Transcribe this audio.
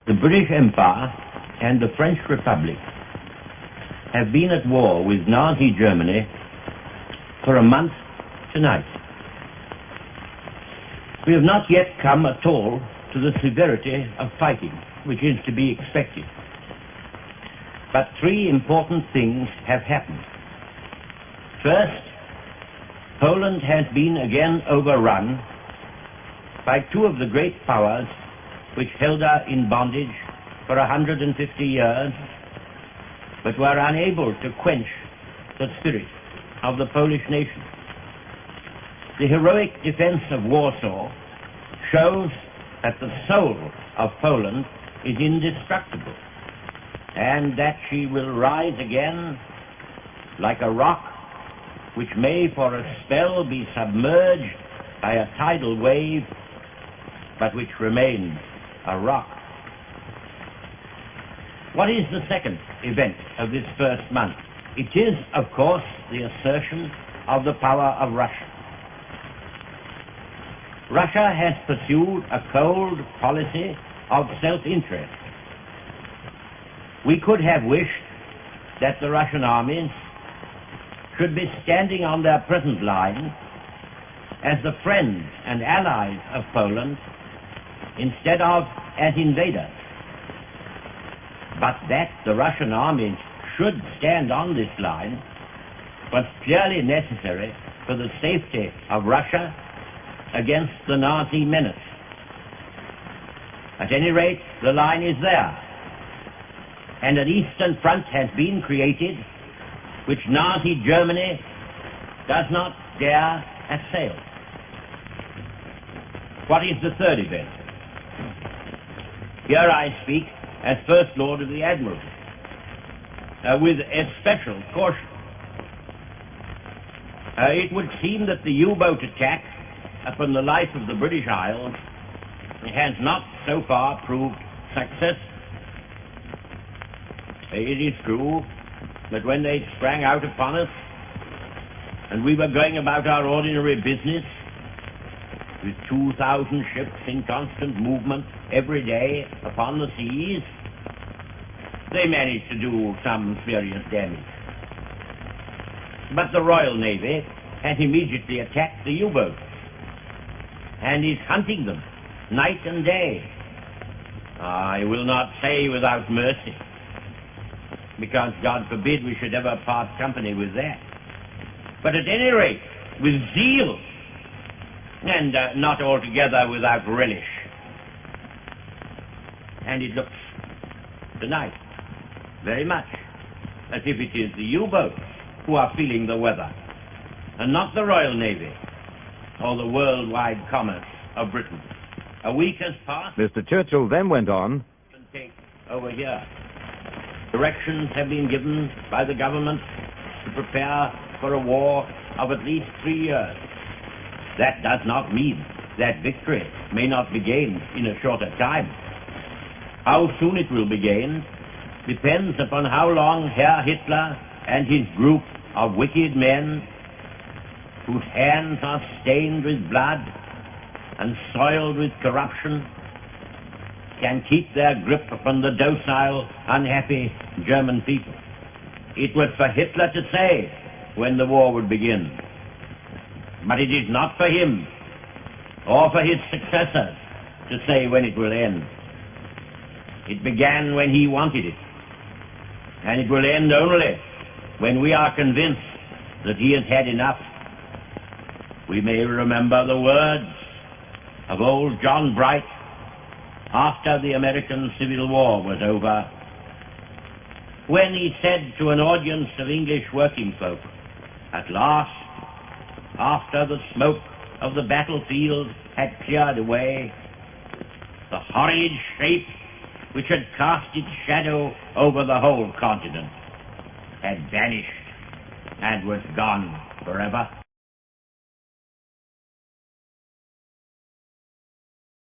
The British Empire and the French Republic have been at war with Nazi Germany for a month tonight. We have not yet come at all to the severity of fighting, which is to be expected. But three important things have happened. First, Poland has been again overrun by two of the great powers which held her in bondage for 150 years, but were unable to quench the spirit of the Polish nation. The heroic defense of Warsaw shows that the soul of Poland is indestructible, and that she will rise again like a rock which may for a spell be submerged by a tidal wave, but which remains a rock. What is the second event of this first month? It is, of course, the assertion of the power of Russia. Russia has pursued a cold policy of self-interest. We could have wished that the Russian armies should be standing on their present line as the friends and allies of Poland instead of as invaders. But that the Russian armies should stand on this line was clearly necessary for the safety of Russia against the Nazi menace. At any rate, the line is there, and an eastern front has been created which Nazi Germany does not dare assail. What is the third event? Here I speak as First Lord of the Admiralty, with especial caution. It would seem that the U-boat attack upon the life of the British Isles has not so far proved successful. It is true that when they sprang out upon us and we were going about our ordinary business with 2,000 ships in constant movement every day upon the seas, they managed to do some serious damage. But the Royal Navy has immediately attacked the U-boats and is hunting them night and day. I will not say without mercy, because God forbid we should ever part company with that. But at any rate, with zeal, and not altogether without relish. And it looks tonight very much as if it is the U-boats who are feeling the weather, and not the Royal Navy or the worldwide commerce of Britain. A week has passed. Mr. Churchill then went on. Take over here. Directions have been given by the government to prepare for a war of at least 3 years. That does not mean that victory may not be gained in a shorter time. How soon it will be gained depends upon how long Herr Hitler and his group of wicked men, whose hands are stained with blood and soiled with corruption, can keep their grip upon the docile, unhappy German people. It was for Hitler to say when the war would begin. But it is not for him or for his successors to say when it will end. It began when he wanted it, and it will end only when we are convinced that he has had enough. We may remember the words of old John Bright after the American Civil War was over, when he said to an audience of English working folk, "At last, after the smoke of the battlefield had cleared away, the horrid shape which had cast its shadow over the whole continent had vanished and was gone forever."